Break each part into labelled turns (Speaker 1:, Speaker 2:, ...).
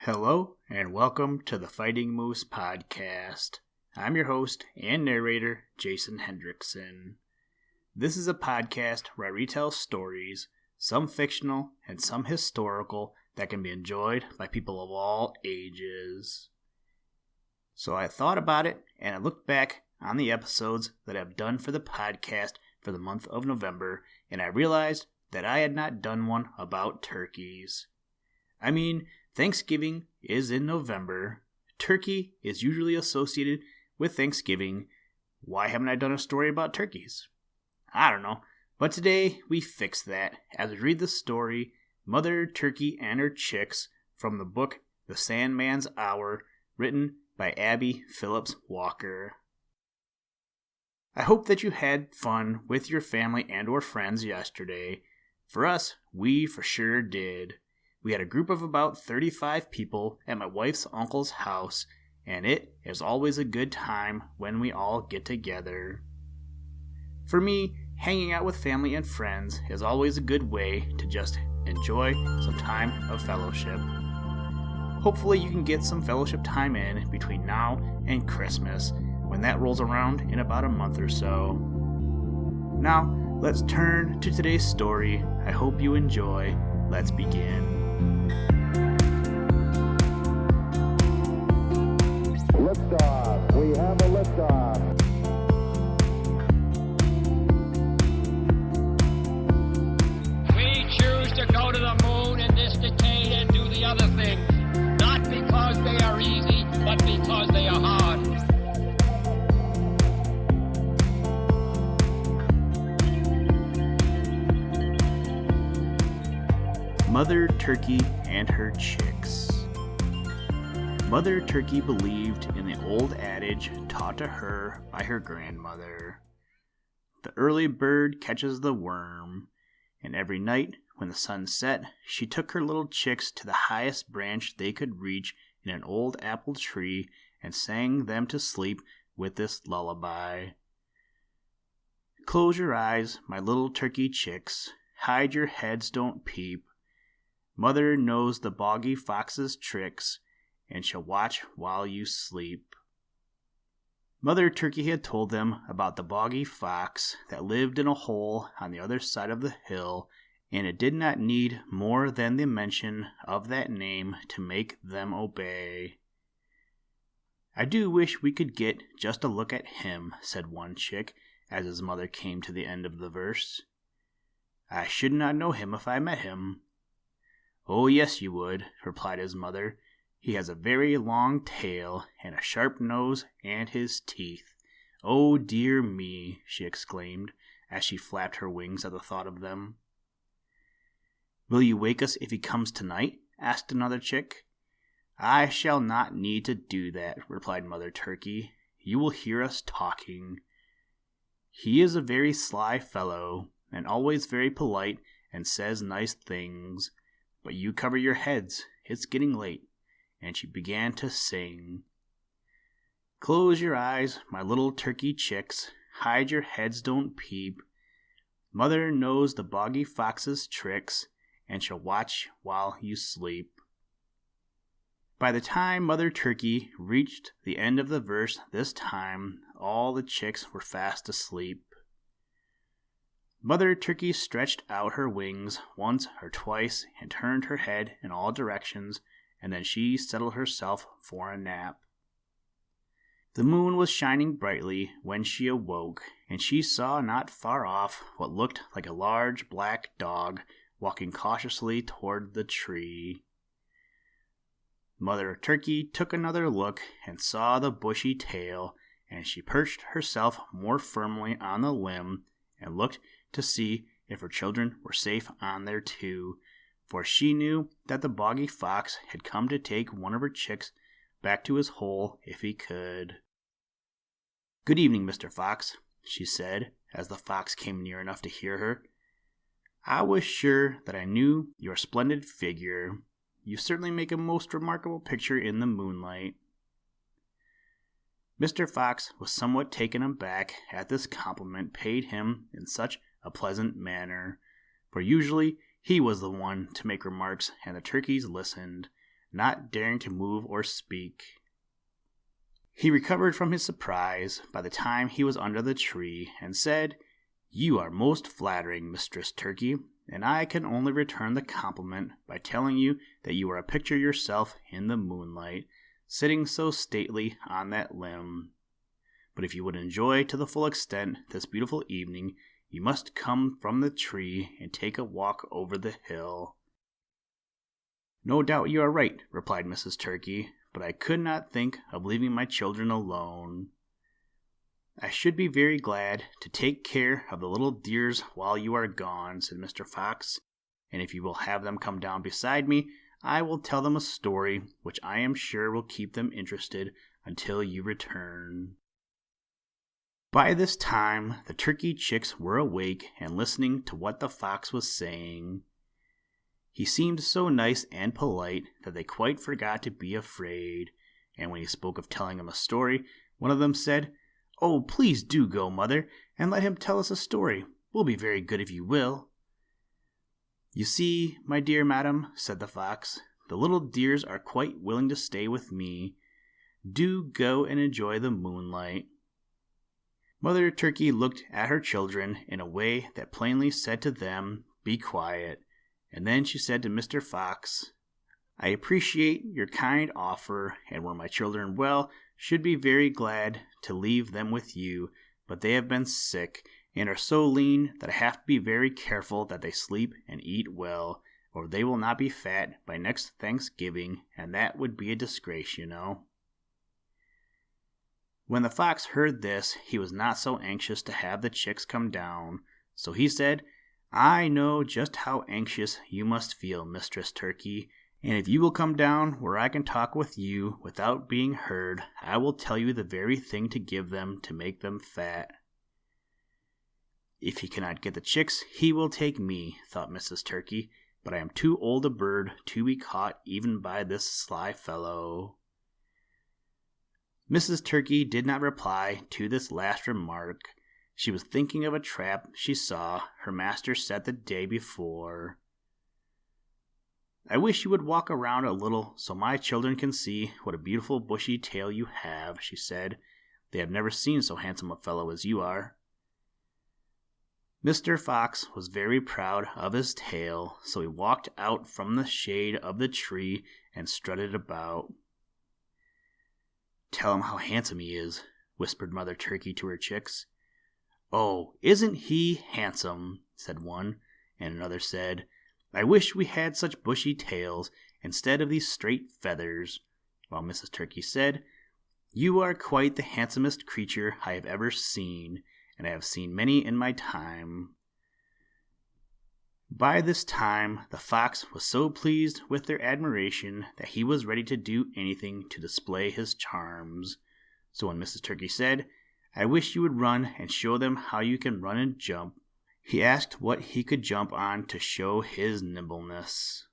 Speaker 1: Hello, and welcome to the Fighting Moose Podcast. I'm your host and narrator, Jason Hendrickson. This is a podcast where I retell stories, some fictional and some historical, that can be enjoyed by people of all ages. So I thought about it, and I looked back on the episodes that I've done for the podcast for the month of November, and I realized that I had not done one about turkeys. I mean, Thanksgiving is in November. Turkey is usually associated with Thanksgiving. Why haven't I done a story about turkeys? I don't know. But today we fix that as we read the story Mother Turkey and Her Chicks from the book The Sandman's Hour, written by Abbie Phillips Walker. I hope that you had fun with your family and or friends yesterday. For us, we for sure did. We had a group of about 35 people at my wife's uncle's house, and it is always a good time when we all get together. For me, hanging out with family and friends is always a good way to just enjoy some time of fellowship. Hopefully you can get some fellowship time in between now and Christmas, when that rolls around in about a month or so. Now, let's turn to today's story. I hope you enjoy. Let's begin.
Speaker 2: Liftoff. We have a liftoff.
Speaker 3: We choose to go to the moon in this decade and do the other things, not because they are easy, but because they are hard.
Speaker 1: Mother Turkey and Her Chicks. Mother Turkey believed in the old adage taught to her by her grandmother. The early bird catches the worm, and every night when the sun set, she took her little chicks to the highest branch they could reach in an old apple tree and sang them to sleep with this lullaby. Close your eyes, my little turkey chicks, hide your heads, don't peep. Mother knows the boggy fox's tricks, and she'll watch while you sleep. Mother Turkey had told them about the boggy fox that lived in a hole on the other side of the hill, and it did not need more than the mention of that name to make them obey. I do wish we could get just a look at him, said one chick, as his mother came to the end of the verse. I should not know him if I met him. Oh, yes, you would, replied his mother. He has a very long tail, and a sharp nose, and his teeth. Oh, dear me, she exclaimed, as she flapped her wings at the thought of them. Will you wake us if he comes tonight? Asked another chick. I shall not need to do that, replied Mother Turkey. You will hear us talking. He is a very sly fellow, and always very polite, and says nice things. But you cover your heads, it's getting late. And she began to sing. Close your eyes, my little turkey chicks, hide your heads, don't peep. Mother knows the boggy fox's tricks, and she'll watch while you sleep. By the time Mother Turkey reached the end of the verse this time, all the chicks were fast asleep. Mother Turkey stretched out her wings once or twice and turned her head in all directions, and then she settled herself for a nap. The moon was shining brightly when she awoke, and she saw not far off what looked like a large black dog walking cautiously toward the tree. Mother Turkey took another look and saw the bushy tail, and she perched herself more firmly on the limb and looked to see if her children were safe on there too, for she knew that the boggy fox had come to take one of her chicks back to his hole if he could. Good evening, Mr. Fox, she said, as the fox came near enough to hear her. I was sure that I knew your splendid figure. You certainly make a most remarkable picture in the moonlight. Mr. Fox was somewhat taken aback at this compliment paid him in such a pleasant manner, for usually he was the one to make remarks and the turkeys listened. not daring to move or speak. He recovered from his surprise by the time he was under the tree, and said, "You are most flattering, Mistress Turkey, and I can only return the compliment by telling you that you are a picture yourself in the moonlight, sitting so stately on that limb. But if you would enjoy to the full extent this beautiful evening, you must come from the tree and take a walk over the hill." "No doubt you are right," replied Mrs. Turkey, "but I could not think of leaving my children alone." "I should be very glad to take care of the little dears while you are gone," said Mr. Fox, "and if you will have them come down beside me, I will tell them a story which I am sure will keep them interested until you return." By this time, the turkey chicks were awake and listening to what the fox was saying. He seemed so nice and polite that they quite forgot to be afraid, and when he spoke of telling them a story, one of them said, "Oh, please do go, Mother, and let him tell us a story. We'll be very good if you will." "You see, my dear madam," said the fox, "the little dears are quite willing to stay with me. Do go and enjoy the moonlight." Mother Turkey looked at her children in a way that plainly said to them, "Be quiet," and then she said to Mr. Fox, "I appreciate your kind offer, and were my children well, should be very glad to leave them with you, but they have been sick, and are so lean that I have to be very careful that they sleep and eat well, or they will not be fat by next Thanksgiving, and that would be a disgrace, you know." When the fox heard this, he was not so anxious to have the chicks come down, so he said, "I know just how anxious you must feel, Mistress Turkey, and if you will come down where I can talk with you without being heard, I will tell you the very thing to give them to make them fat." "If he cannot get the chicks, he will take me," thought Mrs. Turkey, "but I am too old a bird to be caught even by this sly fellow." Mrs. Turkey did not reply to this last remark. She was thinking of a trap she saw her master set the day before. "I wish you would walk around a little so my children can see what a beautiful bushy tail you have," she said. "They have never seen so handsome a fellow as you are." Mr. Fox was very proud of his tail, so he walked out from the shade of the tree and strutted about. "Tell him how handsome he is," whispered Mother Turkey to her chicks. "Oh, isn't he handsome?" said one, and another said, "I wish we had such bushy tails instead of these straight feathers," while Mrs. Turkey said, "You are quite the handsomest creature I have ever seen, and I have seen many in my time." By this time, the fox was so pleased with their admiration that he was ready to do anything to display his charms. So when Mrs. Turkey said, "I wish you would run and show them how you can run and jump," he asked what he could jump on to show his nimbleness.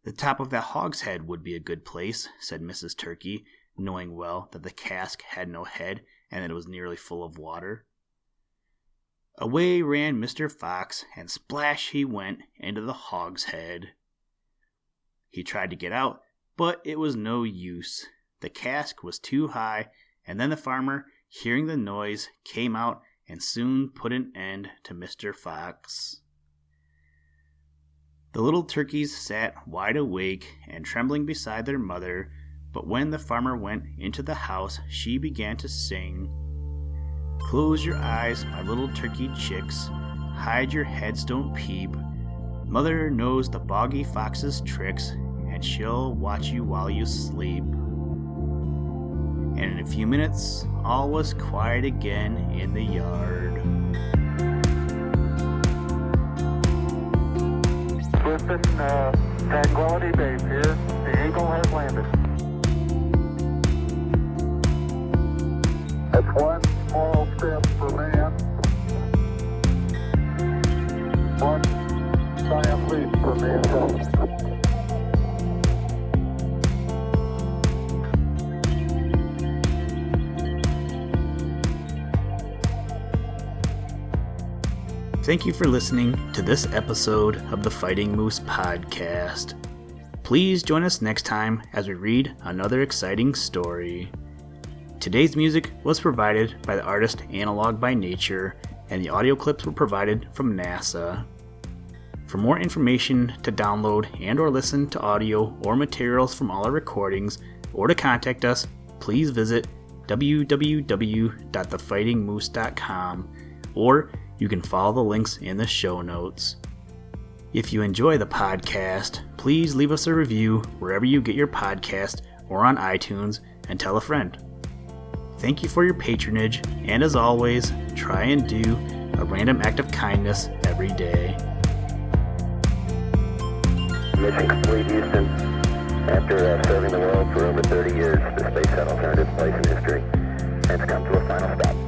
Speaker 1: "The top of that hogshead would be a good place," said Mrs. Turkey, knowing well that the cask had no head and that it was nearly full of water. Away ran Mr. Fox, and splash he went into the hogshead. He tried to get out, but it was no use. The cask was too high, and then the farmer, hearing the noise, came out and soon put an end to Mr. Fox. The little turkeys sat wide awake and trembling beside their mother, but when the farmer went into the house, she began to sing, "Close your eyes, my little turkey chicks, hide your heads, don't peep. Mother knows the boggy fox's tricks, and she'll watch you while you sleep." And in a few minutes, all was quiet again in the yard.
Speaker 2: Listen, Tranquility Base here. The Eagle has landed. That's one small step for man, one giant leap for mankind.
Speaker 1: Thank you for listening to this episode of the Fighting Moose Podcast. Please join us next time as we read another exciting story. Today's music was provided by the artist Analog by Nature, and the audio clips were provided from NASA. For more information to download and or listen to audio or materials from all our recordings, or to contact us, please visit www.thefightingmoose.com, or you can follow the links in the show notes. If you enjoy the podcast, please leave us a review wherever you get your podcast or on iTunes, and tell a friend. Thank you for your patronage, and as always, try and do a random act of kindness every day.
Speaker 2: Mission complete, Houston. After serving the world for over 30 years, the space shuttle turned its place in history and has come to a final stop.